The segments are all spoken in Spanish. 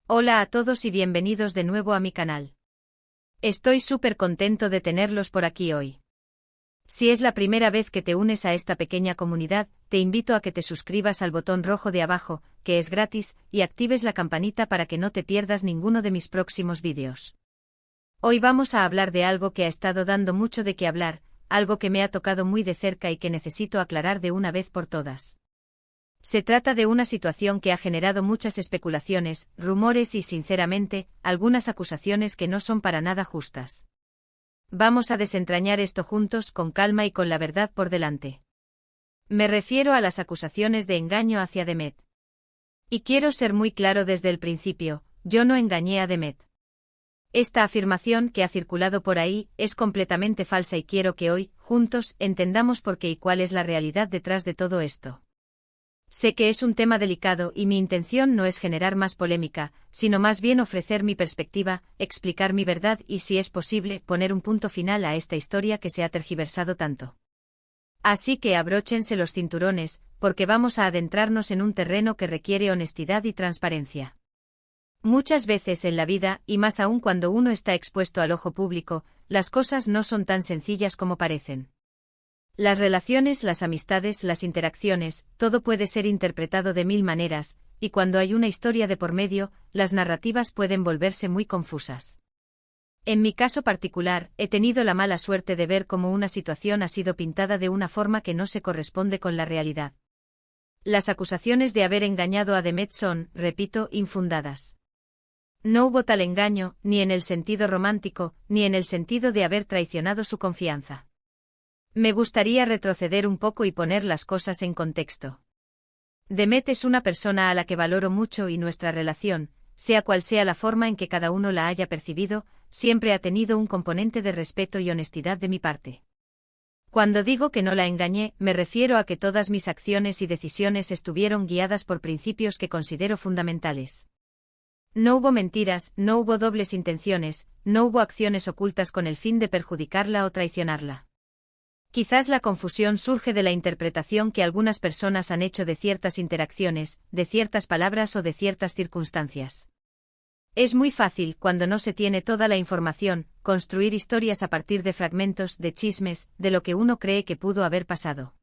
Hola a todos y bienvenidos de nuevo a mi canal. Estoy súper contento de tenerlos por aquí hoy. Si es la primera vez que te unes a esta pequeña comunidad, te invito a que te suscribas al botón rojo de abajo, que es gratis, y actives la campanita para que no te pierdas ninguno de mis próximos vídeos. Hoy vamos a hablar de algo que ha estado dando mucho de qué hablar, algo que me ha tocado muy de cerca y que necesito aclarar de una vez por todas. Se trata de una situación que ha generado muchas especulaciones, rumores y, sinceramente, algunas acusaciones que no son para nada justas. Vamos a desentrañar esto juntos con calma y con la verdad por delante. Me refiero a las acusaciones de engaño hacia Demet. Y quiero ser muy claro desde el principio, yo no engañé a Demet. Esta afirmación que ha circulado por ahí es completamente falsa y quiero que hoy, juntos, entendamos por qué y cuál es la realidad detrás de todo esto. Sé que es un tema delicado y mi intención no es generar más polémica, sino más bien ofrecer mi perspectiva, explicar mi verdad y, si es posible, poner un punto final a esta historia que se ha tergiversado tanto. Así que abróchense los cinturones, porque vamos a adentrarnos en un terreno que requiere honestidad y transparencia. Muchas veces en la vida, y más aún cuando uno está expuesto al ojo público, las cosas no son tan sencillas como parecen. Las relaciones, las amistades, las interacciones, todo puede ser interpretado de mil maneras, y cuando hay una historia de por medio, las narrativas pueden volverse muy confusas. En mi caso particular, he tenido la mala suerte de ver cómo una situación ha sido pintada de una forma que no se corresponde con la realidad. Las acusaciones de haber engañado a Demet son, repito, infundadas. No hubo tal engaño, ni en el sentido romántico, ni en el sentido de haber traicionado su confianza. Me gustaría retroceder un poco y poner las cosas en contexto. Demet es una persona a la que valoro mucho y nuestra relación, sea cual sea la forma en que cada uno la haya percibido, siempre ha tenido un componente de respeto y honestidad de mi parte. Cuando digo que no la engañé, me refiero a que todas mis acciones y decisiones estuvieron guiadas por principios que considero fundamentales. No hubo mentiras, no hubo dobles intenciones, no hubo acciones ocultas con el fin de perjudicarla o traicionarla. Quizás la confusión surge de la interpretación que algunas personas han hecho de ciertas interacciones, de ciertas palabras o de ciertas circunstancias. Es muy fácil, cuando no se tiene toda la información, construir historias a partir de fragmentos, de chismes, de lo que uno cree que pudo haber pasado.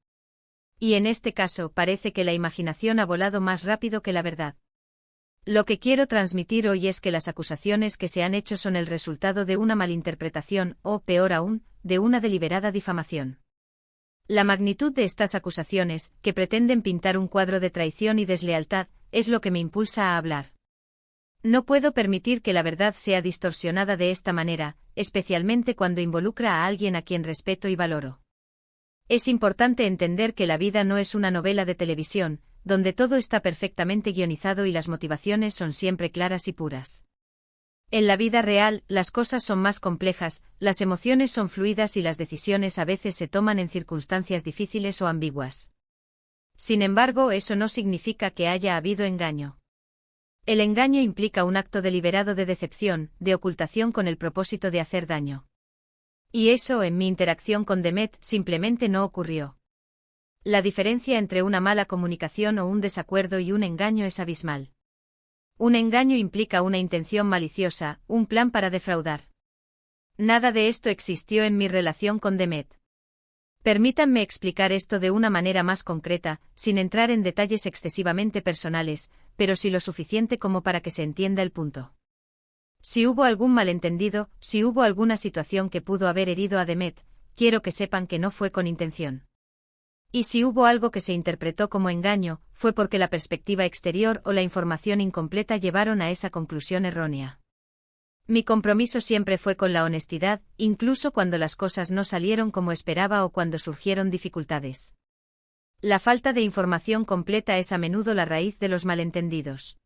Y en este caso parece que la imaginación ha volado más rápido que la verdad. Lo que quiero transmitir hoy es que las acusaciones que se han hecho son el resultado de una malinterpretación o, peor aún, de una deliberada difamación. La magnitud de estas acusaciones, que pretenden pintar un cuadro de traición y deslealtad, es lo que me impulsa a hablar. No puedo permitir que la verdad sea distorsionada de esta manera, especialmente cuando involucra a alguien a quien respeto y valoro. Es importante entender que la vida no es una novela de televisión, donde todo está perfectamente guionizado y las motivaciones son siempre claras y puras. En la vida real, las cosas son más complejas, las emociones son fluidas y las decisiones a veces se toman en circunstancias difíciles o ambiguas. Sin embargo, eso no significa que haya habido engaño. El engaño implica un acto deliberado de decepción, de ocultación con el propósito de hacer daño. Y eso, en mi interacción con Demet, simplemente no ocurrió. La diferencia entre una mala comunicación o un desacuerdo y un engaño es abismal. Un engaño implica una intención maliciosa, un plan para defraudar. Nada de esto existió en mi relación con Demet. Permítanme explicar esto de una manera más concreta, sin entrar en detalles excesivamente personales, pero sí lo suficiente como para que se entienda el punto. Si hubo algún malentendido, si hubo alguna situación que pudo haber herido a Demet, quiero que sepan que no fue con intención. Y si hubo algo que se interpretó como engaño, fue porque la perspectiva exterior o la información incompleta llevaron a esa conclusión errónea. Mi compromiso siempre fue con la honestidad, incluso cuando las cosas no salieron como esperaba o cuando surgieron dificultades. La falta de información completa es a menudo la raíz de los malentendidos.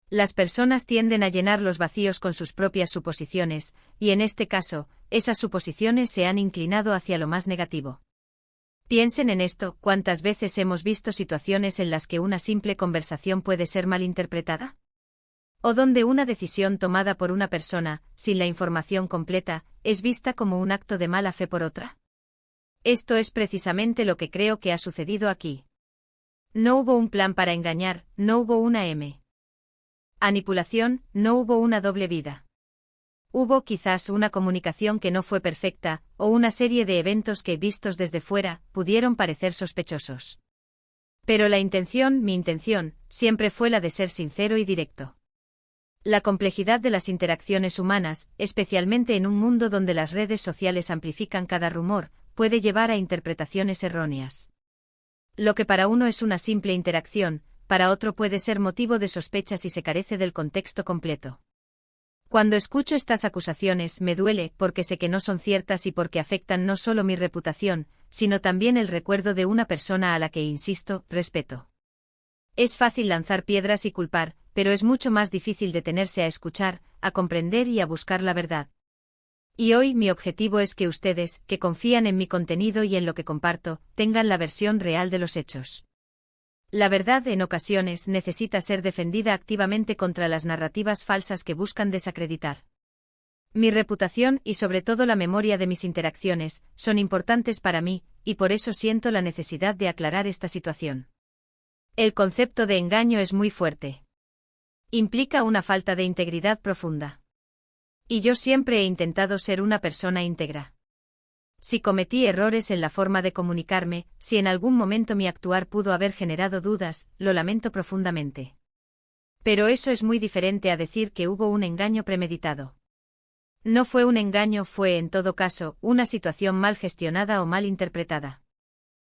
Las personas tienden a llenar los vacíos con sus propias suposiciones, y en este caso, esas suposiciones se han inclinado hacia lo más negativo. Piensen en esto, ¿cuántas veces hemos visto situaciones en las que una simple conversación puede ser malinterpretada? O donde una decisión tomada por una persona, sin la información completa, es vista como un acto de mala fe por otra. Esto es precisamente lo que creo que ha sucedido aquí. No hubo un plan para engañar, no hubo una M. Manipulación, no hubo una doble vida. Hubo quizás una comunicación que no fue perfecta, o una serie de eventos que, vistos desde fuera, pudieron parecer sospechosos. Pero la intención, mi intención, siempre fue la de ser sincero y directo. La complejidad de las interacciones humanas, especialmente en un mundo donde las redes sociales amplifican cada rumor, puede llevar a interpretaciones erróneas. Lo que para uno es una simple interacción, para otro puede ser motivo de sospecha si se carece del contexto completo. Cuando escucho estas acusaciones me duele porque sé que no son ciertas y porque afectan no solo mi reputación, sino también el recuerdo de una persona a la que, insisto, respeto. Es fácil lanzar piedras y culpar, pero es mucho más difícil detenerse a escuchar, a comprender y a buscar la verdad. Y hoy mi objetivo es que ustedes, que confían en mi contenido y en lo que comparto, tengan la versión real de los hechos. La verdad en ocasiones necesita ser defendida activamente contra las narrativas falsas que buscan desacreditar. Mi reputación y sobre todo la memoria de mis interacciones son importantes para mí, y por eso siento la necesidad de aclarar esta situación. El concepto de engaño es muy fuerte. Implica una falta de integridad profunda. Y yo siempre he intentado ser una persona íntegra. Si cometí errores en la forma de comunicarme, si en algún momento mi actuar pudo haber generado dudas, lo lamento profundamente. Pero eso es muy diferente a decir que hubo un engaño premeditado. No fue un engaño, fue en todo caso, una situación mal gestionada o mal interpretada.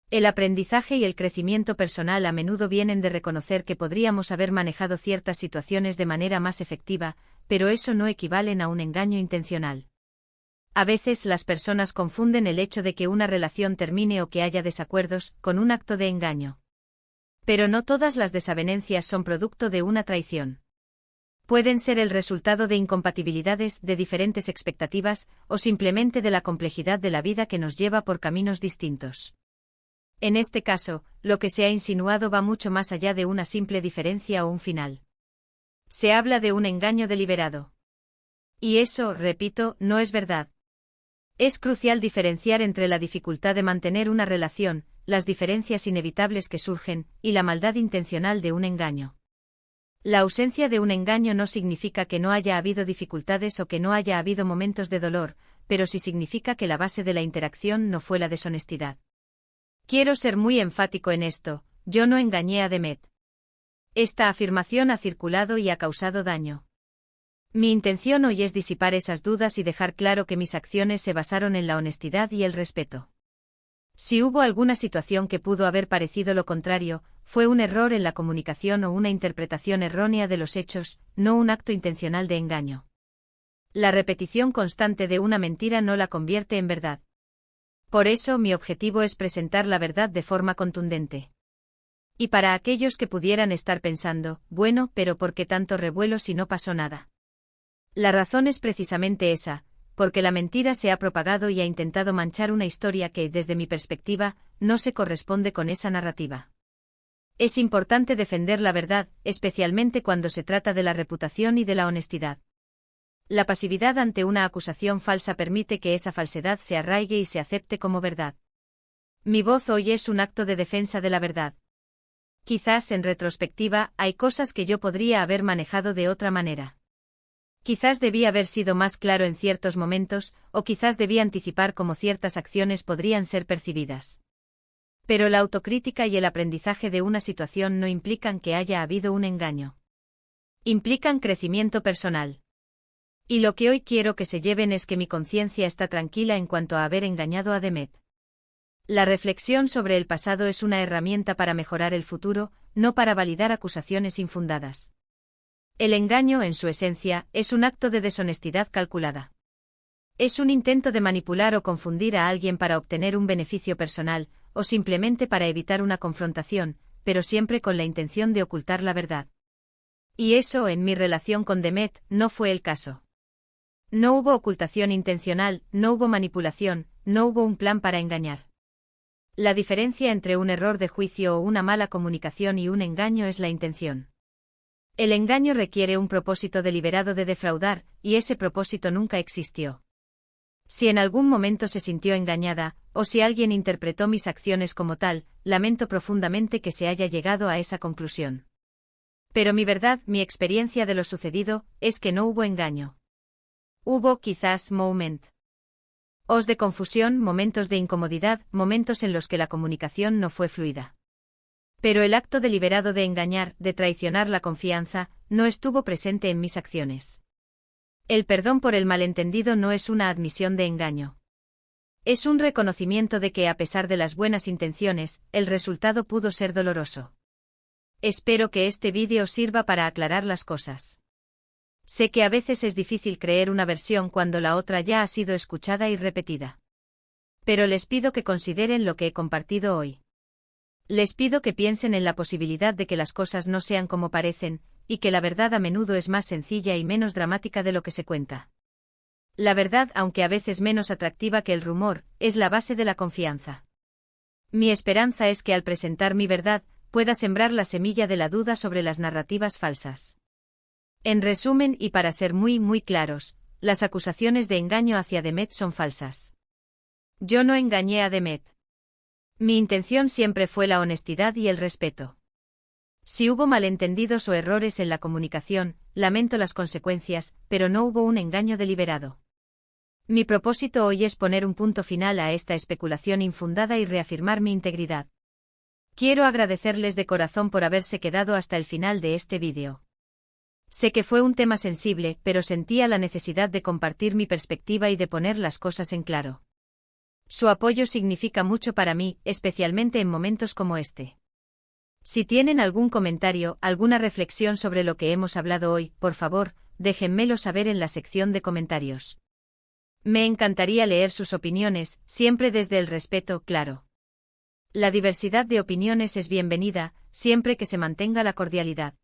El aprendizaje y el crecimiento personal a menudo vienen de reconocer que podríamos haber manejado ciertas situaciones de manera más efectiva, pero eso no equivale a un engaño intencional. A veces las personas confunden el hecho de que una relación termine o que haya desacuerdos con un acto de engaño. Pero no todas las desavenencias son producto de una traición. Pueden ser el resultado de incompatibilidades, de diferentes expectativas, o simplemente de la complejidad de la vida que nos lleva por caminos distintos. En este caso, lo que se ha insinuado va mucho más allá de una simple diferencia o un final. Se habla de un engaño deliberado. Y eso, repito, no es verdad. Es crucial diferenciar entre la dificultad de mantener una relación, las diferencias inevitables que surgen, y la maldad intencional de un engaño. La ausencia de un engaño no significa que no haya habido dificultades o que no haya habido momentos de dolor, pero sí significa que la base de la interacción no fue la deshonestidad. Quiero ser muy enfático en esto, yo no engañé a Demet. Esta afirmación ha circulado y ha causado daño. Mi intención hoy es disipar esas dudas y dejar claro que mis acciones se basaron en la honestidad y el respeto. Si hubo alguna situación que pudo haber parecido lo contrario, fue un error en la comunicación o una interpretación errónea de los hechos, no un acto intencional de engaño. La repetición constante de una mentira no la convierte en verdad. Por eso mi objetivo es presentar la verdad de forma contundente. Y para aquellos que pudieran estar pensando, bueno, pero ¿por qué tanto revuelo si no pasó nada? La razón es precisamente esa, porque la mentira se ha propagado y ha intentado manchar una historia que, desde mi perspectiva, no se corresponde con esa narrativa. Es importante defender la verdad, especialmente cuando se trata de la reputación y de la honestidad. La pasividad ante una acusación falsa permite que esa falsedad se arraigue y se acepte como verdad. Mi voz hoy es un acto de defensa de la verdad. Quizás en retrospectiva hay cosas que yo podría haber manejado de otra manera. Quizás debí haber sido más claro en ciertos momentos, o quizás debí anticipar cómo ciertas acciones podrían ser percibidas. Pero la autocrítica y el aprendizaje de una situación no implican que haya habido un engaño. Implican crecimiento personal. Y lo que hoy quiero que se lleven es que mi conciencia está tranquila en cuanto a haber engañado a Demet. La reflexión sobre el pasado es una herramienta para mejorar el futuro, no para validar acusaciones infundadas. El engaño, en su esencia, es un acto de deshonestidad calculada. Es un intento de manipular o confundir a alguien para obtener un beneficio personal, o simplemente para evitar una confrontación, pero siempre con la intención de ocultar la verdad. Y eso, en mi relación con Demet, no fue el caso. No hubo ocultación intencional, no hubo manipulación, no hubo un plan para engañar. La diferencia entre un error de juicio o una mala comunicación y un engaño es la intención. El engaño requiere un propósito deliberado de defraudar, y ese propósito nunca existió. Si en algún momento se sintió engañada, o si alguien interpretó mis acciones como tal, lamento profundamente que se haya llegado a esa conclusión. Pero mi verdad, mi experiencia de lo sucedido, es que no hubo engaño. Hubo, quizás, os de confusión, momentos de incomodidad, momentos en los que la comunicación no fue fluida. Pero el acto deliberado de engañar, de traicionar la confianza, no estuvo presente en mis acciones. El perdón por el malentendido no es una admisión de engaño. Es un reconocimiento de que, a pesar de las buenas intenciones, el resultado pudo ser doloroso. Espero que este vídeo sirva para aclarar las cosas. Sé que a veces es difícil creer una versión cuando la otra ya ha sido escuchada y repetida. Pero les pido que consideren lo que he compartido hoy. Les pido que piensen en la posibilidad de que las cosas no sean como parecen, y que la verdad a menudo es más sencilla y menos dramática de lo que se cuenta. La verdad, aunque a veces menos atractiva que el rumor, es la base de la confianza. Mi esperanza es que al presentar mi verdad, pueda sembrar la semilla de la duda sobre las narrativas falsas. En resumen, y para ser muy claros, las acusaciones de engaño hacia Demet son falsas. Yo no engañé a Demet. Mi intención siempre fue la honestidad y el respeto. Si hubo malentendidos o errores en la comunicación, lamento las consecuencias, pero no hubo un engaño deliberado. Mi propósito hoy es poner un punto final a esta especulación infundada y reafirmar mi integridad. Quiero agradecerles de corazón por haberse quedado hasta el final de este vídeo. Sé que fue un tema sensible, pero sentía la necesidad de compartir mi perspectiva y de poner las cosas en claro. Su apoyo significa mucho para mí, especialmente en momentos como este. Si tienen algún comentario, alguna reflexión sobre lo que hemos hablado hoy, por favor, déjenmelo saber en la sección de comentarios. Me encantaría leer sus opiniones, siempre desde el respeto, claro. La diversidad de opiniones es bienvenida, siempre que se mantenga la cordialidad.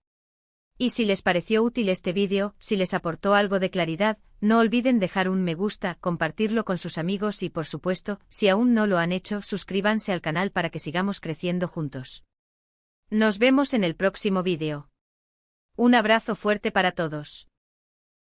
Y si les pareció útil este vídeo, si les aportó algo de claridad, no olviden dejar un me gusta, compartirlo con sus amigos y, por supuesto, si aún no lo han hecho, suscríbanse al canal para que sigamos creciendo juntos. Nos vemos en el próximo vídeo. Un abrazo fuerte para todos.